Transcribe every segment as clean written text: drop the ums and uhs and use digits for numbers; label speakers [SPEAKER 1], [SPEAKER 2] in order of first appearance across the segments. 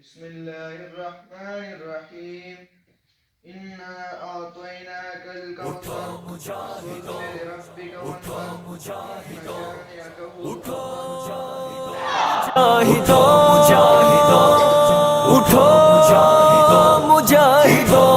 [SPEAKER 1] بسم الله الرحمن الرحيم إنا أعطيناك الكوثر فصل لربك وانحر إن شانئك هو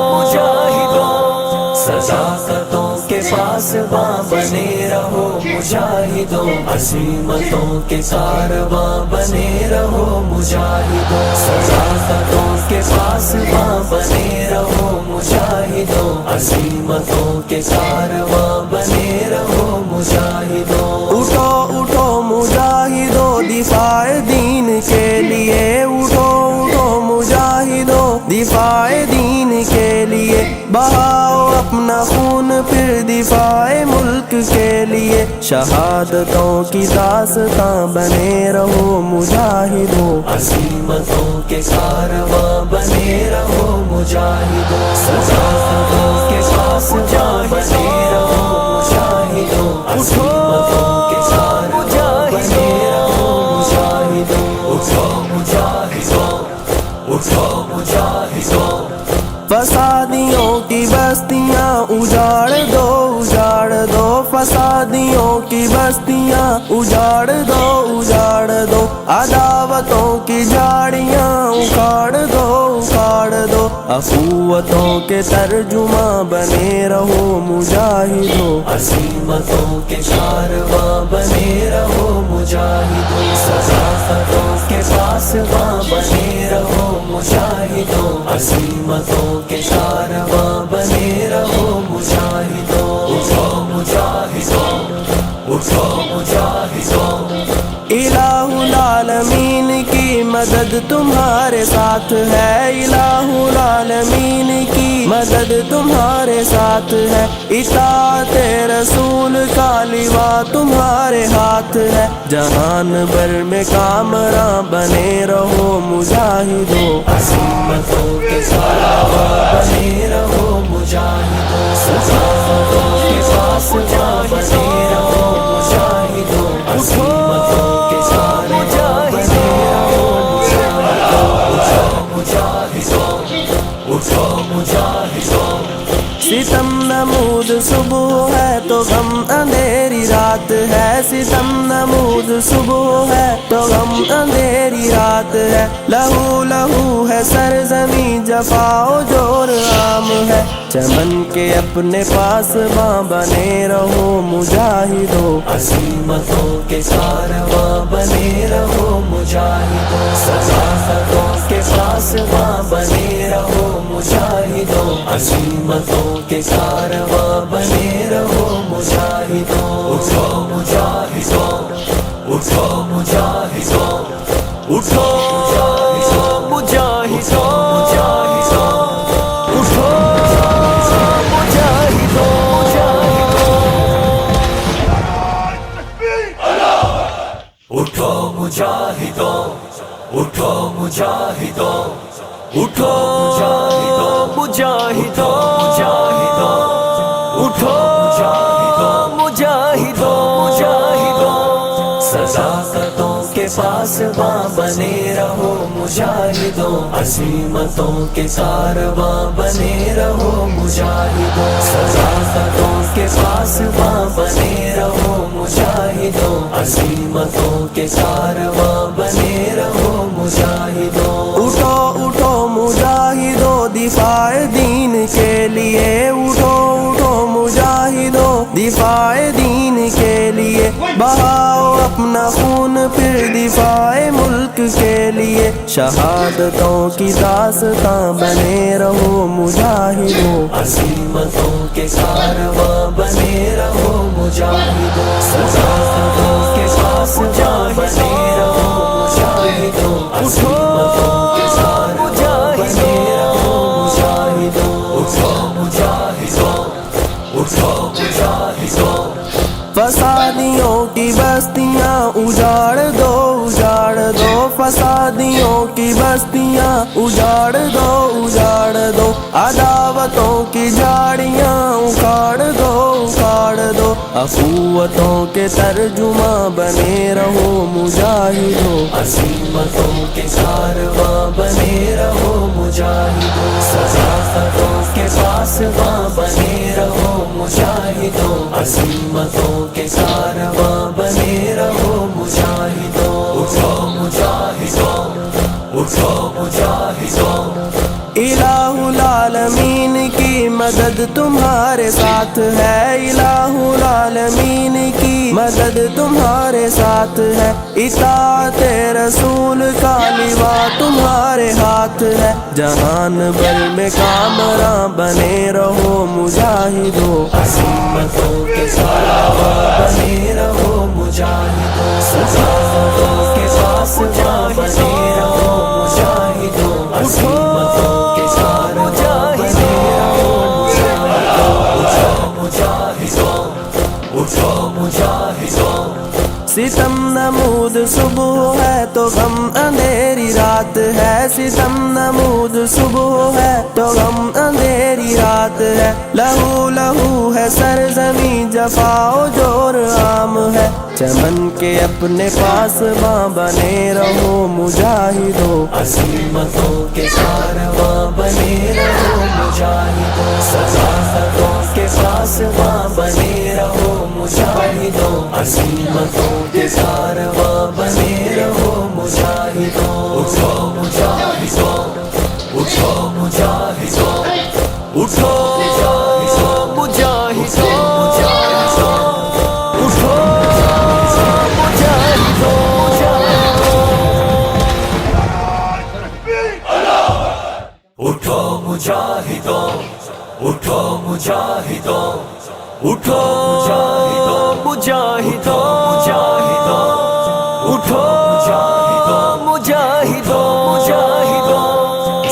[SPEAKER 2] صداقتوں کے پاسباں بنے رہو مجاہدوں، عزیمتوں کے کارواں بنے رہو مجاہدوں، صداقتوں کے پاسباں بنے رہو مجاہدوں، عزیمتوں کے کارواں بنے رہو مجاہدوں۔ اٹھو اٹھو مجاہدوں دفاع دین کے لیے، اٹھو اٹھو مجاہدوں دفاع دین کے لیے، بہاؤ اپنا خون پھر دفاع ملک کے لیے، شہادتوں کی داستاں بنے رہو مجاہدوں، عزیمتوں کے کارواں بنے رہو مجاہدوں، صداقتوں کے پاسباں بنے رہو مجاہدوں، عزیمتوں کے کارواں بنے رہو مجاہدوں۔ اٹھو مجاہدوں، اٹھو مجاہدوں، فسادیوں کی بستیاں اجاڑ دو اجاڑ دو، فسادیوں کی بستیاں اجاڑ دو اجاڑ دو، عداوتوں کی جھاڑیاں اکھاڑ دو اکھاڑ دو، اخوتوں کے ترجمہ بنے رہو مجاہدوں، عزیمتوں کے کارواں بنے رہو مجاہدوں، صداقتوں کے پاسباں بنے رہو مجاہدوں، عزیمتوں کے کارواں بنے رہو مجاہدوں۔ اٹھو مجاہدوں، اٹھو مجاہدوں، الہ العالمین کی مدد تمہارے ساتھ ہے، الہ العالمین کی مدد تمہارے ساتھ ہے، اطاعت رسول کا لواء تمہارے ہاتھ ہے، جہان بھر میں کامراں بنے رہو مجاہدوں، عزیمتوں کے کارواں بنے رہو مجاہدوں، صداقتوں کے پاسباں بنے رہو مجاہدوں، عزیمتوں کے کارواں بنے رہو مجاہدوں۔ اٹھو مجاہدوں، اٹھو مجاہدوں، ستم نمود صبح ہے تو غم اندھیری رات ہے، ستم نمود صبح ہے تو غم اندھیری رات ہے، لہو لہو ہے سرزمین جفا و جور عام ہے، چمن کے اپنے پاسباں بنے رہو مجاہدوں، عزیمتوں کے کارواں بنے رہو مجاہدوں، صداقتوں کے پاسباں بنے رہو مجاہدوں، عزیمتوں کے کارواں بنے رہو مجاہدوں۔ اٹھو مجاہدوں، اٹھو مجاہدوں، اٹھو مجاہدوں، اٹھو مجاہدوں، اٹھو مجاہدوں، اٹھو مجاہدوں، اٹھو مجاہدوں، اٹھو مجاہدوں، اٹھو مجاہدوں، صداقتوں کے پاسباں بنے رہو مجاہدوں، عزیمتوں کے کارواں بنے رہو مجاہدوں، صداقتوں کے پاسباں بنے رہو مجاہدوں، عزیمتوں کے کارواں بنے رہو مجاہدوں۔ اٹھو اٹھو مجاہدوں دفاع دین کے لیے، اٹھو اٹھو مجاہدوں دفاع دین کے لیے، بہاؤ اپنا خون پھر دفاع ملک کے لیے، شہادتوں کی داستاں بنے رہو مجاہدوں، عزیمتوں کے کارواں بنے رہو مجاہدوں، صداقتوں کے پاسباں بنے رہو مجاہدوں، عزیمتوں کے کارواں بنے رہو مجاہدوں۔ اٹھو مجاہدوں، اٹھو مجاہدوں، فسادیوں کی بستیاں اجاڑ دو اجاڑ دو، فسادیوں کی بستیاں اجاڑ دو اجاڑ دو، عداوتوں کی جھاڑیاں اکھاڑ دو اکھاڑ دو،
[SPEAKER 3] اخوتوں کے ترجمہ بنے رہو مجاہدوں،
[SPEAKER 2] عزیمتوں کے کارواں بنے رہو مجاہدوں، صداقتوں کے پاسباں بنے رہو مجاہدوں، عزیمتوں کے کارواں بنے رہو مجاہدوں، اٹھو مجاہدوں، اٹھو مجاہدوں،
[SPEAKER 3] الہ العالمین کی مدد تمہارے ساتھ ہے، الہ العالمین کی مدد تمہارے ساتھ ہے، اطاعت رسول کا لواء تمہارے ہاتھ ہے، جہان بھر میں کامراں بنے رہو مجاہدوں،
[SPEAKER 2] عزیمتوں کے کارواں بنے رہو مجاہدوں، صداقتوں کے پاسباں بنے رہو مجاہدوں، عزیمتوں کے کارواں بنے رہو مجاہدوں، اٹھو مجاہدوں،
[SPEAKER 3] ستم نمود صبح ہے تو غم اندھیری رات ہے، ستم نمود صبح ہے تو غم اندھیری رات ہے، لہو لہو ہے سرزمین جفا و جور عام ہے، چمن کے اپنے پاسباں بنے رہو مجاہدوں،
[SPEAKER 2] عزیمتوں کے کارواں بنے رہو مجاہدوں، صداقتوں کے پاسباں بنے رہو مجاہدوں، عزیمتوں کے کارواں بنے رہو مجاہدوں، اٹھو مجاہدوں، اٹھو مجاہدوں، اٹھو مجاہدوں، اٹھو مجاہدوں، اٹھو مجاہدوں، اٹھو مجاہدوں، مجاہدوں، مجاہدوں، اٹھو مجاہدوں، مجاہدوں،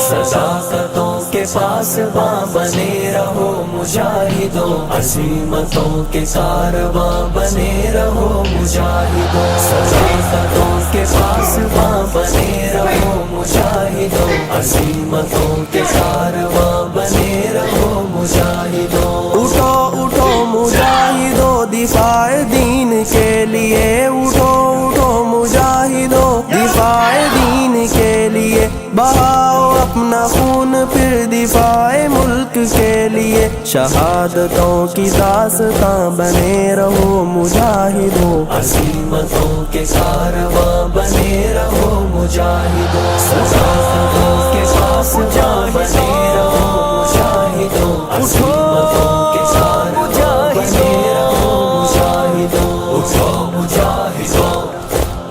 [SPEAKER 2] صداقتوں کے پاسباں بنے رہو مجاہدوں، عزیمتوں کے کارواں بنے رہو مجاہدوں، صداقتوں کے پاسباں بنے رہو مجاہدوں، عزیمتوں کے کارواں بنے رہو مجاہدوں،
[SPEAKER 3] اٹھو اٹھو مجاہدوں دفاع دین کے لیے، اٹھو اٹھو مجاہدوں دفاع دین کے لیے، بہاؤ اپنا خون پھر دفاع ملک کے لیے، شہادتوں کی داستاں بنے رہو مجاہدوں،
[SPEAKER 2] عزیمتوں کے کارواں بنے رہو مجاہدوں، صداقتوں کے پاسباں بنے رہو مجاہدوں، عزیمتوں کے کارواں بنے رہو مجاہدوں، اٹھو مجاہدوں،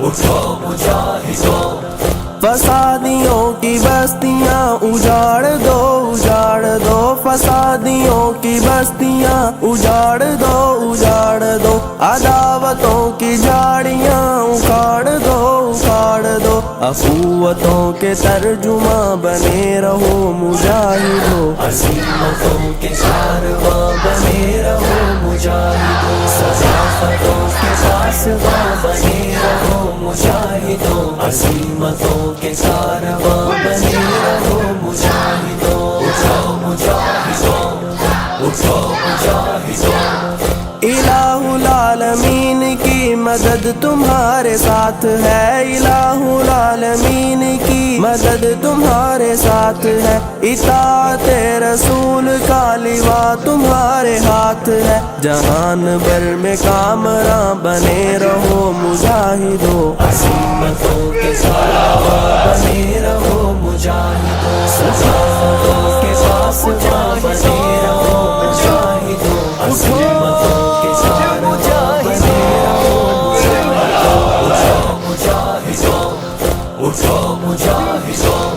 [SPEAKER 2] اٹھو مجاہدوں،
[SPEAKER 3] فسادیوں کی بستیاں اجاڑ دو، اجاڑ دو، فسادیوں کی بستیاں اجاڑ دو، اجاڑ دو، عداوتوں کی جھاڑیاں اکھاڑ دو، اکھاڑ دو، اخوتوں کے ترجمہ بنے رہو مجاہدوں،
[SPEAKER 2] عزیمتوں کے کارواں بنے رہو مجاہدوں، صداقتوں کے پاسباں بنے رہو مجاہدوں، عزیمتوں کے کارواں بنے رہو مجاہدوں، اٹھو مجاہدوں، اٹھو مجاہدوں،
[SPEAKER 3] الہ العالمین کی مدد تمہارے ساتھ ہے، الہ العالمین کی مدد تمہارے ساتھ ہے، اطاعت رسول کا لواء تمہارے ہاتھ ہے، جہان بھر میں کامراں بنے رہو مجاہدوں،
[SPEAKER 2] عزیمتوں کے کارواں بنے رہو مجاہدوں، صداقتوں کے پاسباں بنے رہو مجاہدوں، عزیمتوں کے کارواں بنے رہو مجاہدوں، اٹھو مجاہدوں،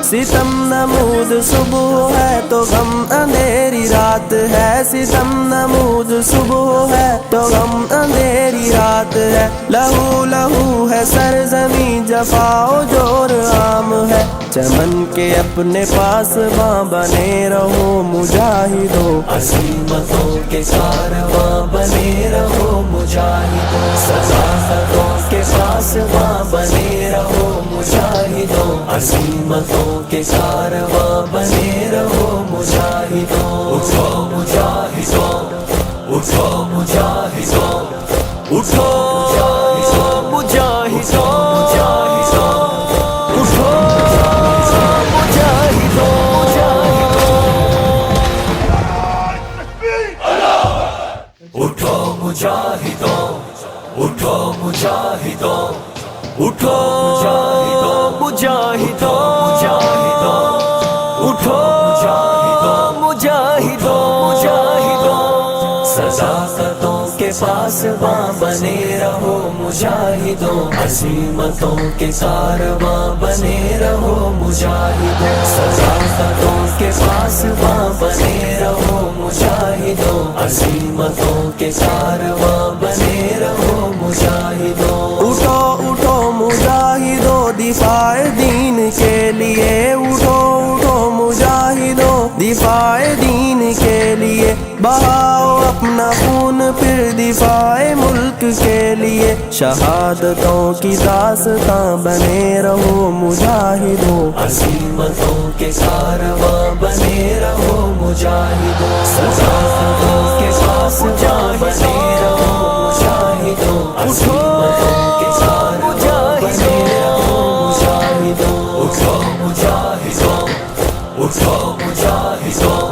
[SPEAKER 3] ستم نمود صبح ہے تو غم اندھیری رات ہے، ستم نمود صبح ہے تو غم اندھیری رات ہے، لہو لہو ہے سرزمین جفا و جور عام ہے، چمن کے اپنے پاسباں بنے رہو مجاہدوں،
[SPEAKER 2] عزیمتوں کے کارواں بنے رہو مجاہدوں، صداقتوں کے پاسباں بنے رہو مجاہدوں، عزیمتوں کے کارواں بنے رہو مجاہدوں، اٹھو مجاہدوں، اٹھو مجاہدوں، اٹھو مجاہدوں، اٹھو مجاہدوں، اٹھو مجاہدوں، اٹھو مجاہدوں، اٹھو مجاہدوں، اٹھو مجاہدوں، صداقتوں کے پاسباں بنے رہو مجاہدوں، عزیمتوں کے کارواں بنے رہو مجاہدوں، صداقتوں کے پاسباں بنے رہو مجاہدوں، عزیمتوں کے کارواں بنے رہو مجاہدوں۔
[SPEAKER 3] اٹھو اٹھو مجاہدوں دفاع دین کے لیے، اٹھو اٹھو مجاہدوں دفاع دین کے لیے، بہاؤ اپنا خون پھر دفاع ملک کے لیے، شہادتوں کی داستاں بنے رہو مجاہدوں،
[SPEAKER 2] عزیمتوں کے کارواں بنے رہو مجاہدوں، صداقتوں کے پاسباں بنے رہو مجاہدوں، عزیمتوں کے کارواں بنے رہو مجاہدوں، اٹھو مجاہدوں، اٹھو مجاہدوں،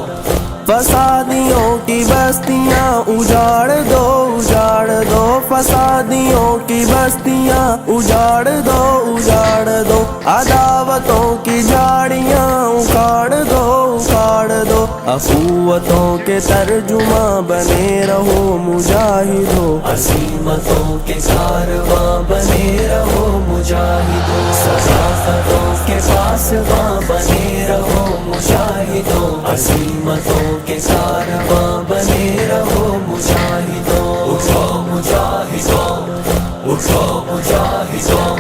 [SPEAKER 3] فسادیوں کی بستیاں اجاڑ دو، اجاڑ دو، فسادیوں کی بستیاں اجاڑ دو، اجاڑ دو، عداوتوں کی جھاڑیاں اکھاڑ دو، اکھاڑ دو، اخوتوں کے ترجمہ بنے رہو مجاہدوں،
[SPEAKER 2] عزیمتوں کے کارواں بنے رہو مجاہدوں، صداقتوں کے پاسباں بنے رہو مجاہدوں، عزیمتوں کے کارواں بنے رہو مجاہدوں، اٹھو مجاہدوں، اٹھو مجاہدوں،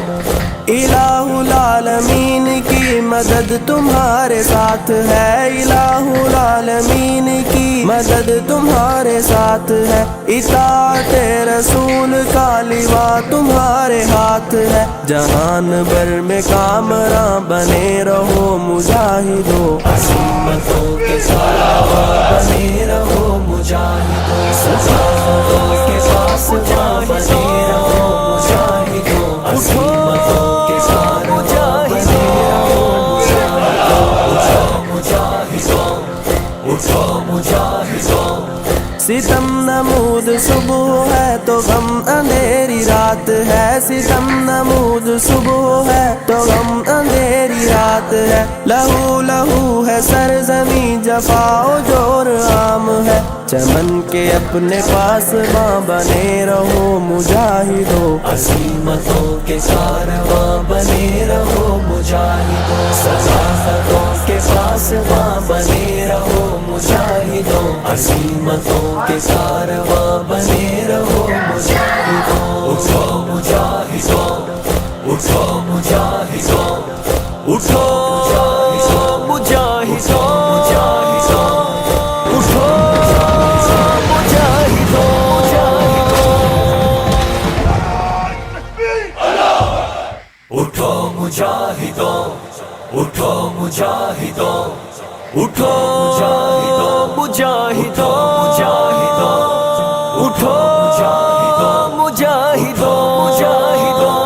[SPEAKER 3] الہ العالمین کی مدد تمہارے ساتھ ہے، الہ العالمین کی مدد تمہارے ساتھ ہے، اطاعت رسول کا لواء تمہارے ہاتھ ہے، جہان بھر میں کامراں بنے رہو مجاہدوں،
[SPEAKER 2] عزیمتوں کے کارواں بنے رہو مجاہدوں، صداقتوں کے پاسباں بنے رہو مجاہدوں، عزیمتوں کے کارواں بنے رہو مجاہدوں، اٹھو مجاہدوں،
[SPEAKER 3] ستم نمود صبح ہے تو غم اندھیری رات ہے، ستم نمود صبح ہے تو غم اندھیری رات ہے، لہو لہو ہے سرزمیں جفا و جور عام ہے، چمن کے اپنے پاسباں بنے رہو مجاہدوں،
[SPEAKER 2] عزیمتوں کے کارواں بنے رہو مجاہدوں، صداقتوں کے پاسباں بنے رہو مجاہدوں، عزیمتوں کے کارواں بنے رہو مجاہدوں، اٹھو مجاہدوں، اٹھو مجاہدوں، اٹھو مجاہدوں، اٹھو مجاہدوں، اٹھو مجاہدوں، اٹھو مجاہدوں، اٹھو مجاہدوں، اٹھو مجاہدوں،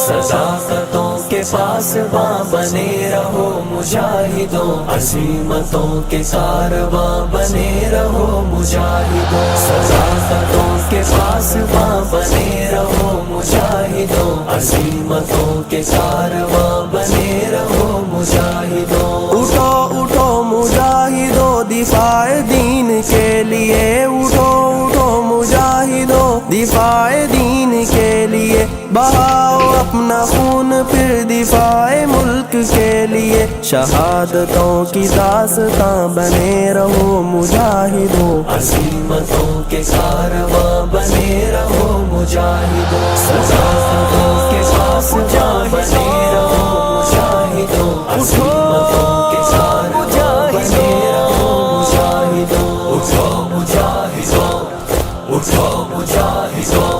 [SPEAKER 2] صداقتوں کے پاسباں بنے رہو مجاہدوں، عزیمتوں کے کارواں بنے رہو مجاہدوں، صداقتوں کے پاسباں بنے رہو مجاہدوں، عزیمتوں کے کارواں بنے رہو مجاہدوں،
[SPEAKER 3] اٹھو اٹھو مجاہدوں دفاع دین کے لیے، اٹھو اٹھو مجاہدوں دفاع دین کے لیے، بہاؤ اپنا خون پھر دفاع ملک کے لیے، شہادتوں کی داستاں بنے رہو مجاہدوں،
[SPEAKER 2] عزیمتوں کے کارواں بنے رہو مجاہدوں، صداقتوں کے پاسباں بنے رہو مجاہدوں، عزیمتوں کے کارواں بنے رہو مجاہدوں، اٹھو مجاہدوں، اٹھو مجاہدوں،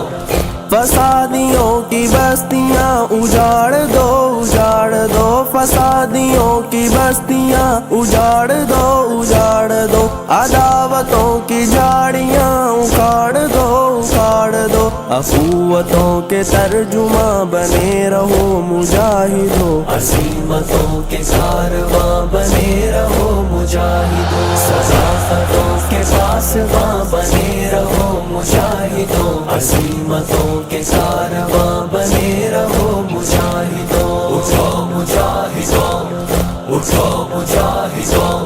[SPEAKER 3] فسادیوں کی بستیاں اجاڑ دو، اجاڑ دو، فسادیوں کی بستیاں اجاڑ دو، اجاڑ دو، عداوتوں کی جھاڑیاں اکھاڑ دو، اکھاڑ دو، اخوتوں کے ترجمہ بنے رہو مجاہدوں،
[SPEAKER 2] عزیمتوں کے کارواں بنے رہو مجاہدوں، صداقتوں کے پاسباں بنے رہو مجاہدوں، عزیمتوں کے کارواں بنے رہو مجاہدوں، اٹھو مجاہدوں، اٹھو مجاہدوں۔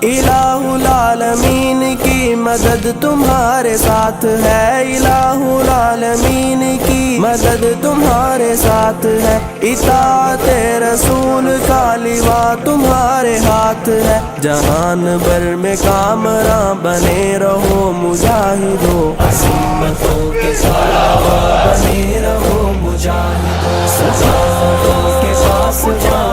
[SPEAKER 3] الہ العالمین کی مدد تمہارے ساتھ ہے، الہ العالمین کی مدد تمہارے ساتھ ہے، اطاعت رسول کا لواء تمہارے ہاتھ ہے، جہان بھر میں کامراں بنے رہو مجاہدوں،
[SPEAKER 2] عزیمتوں کے کارواں بنے رہو مجاہدوں، صداقتوں کے پاسباں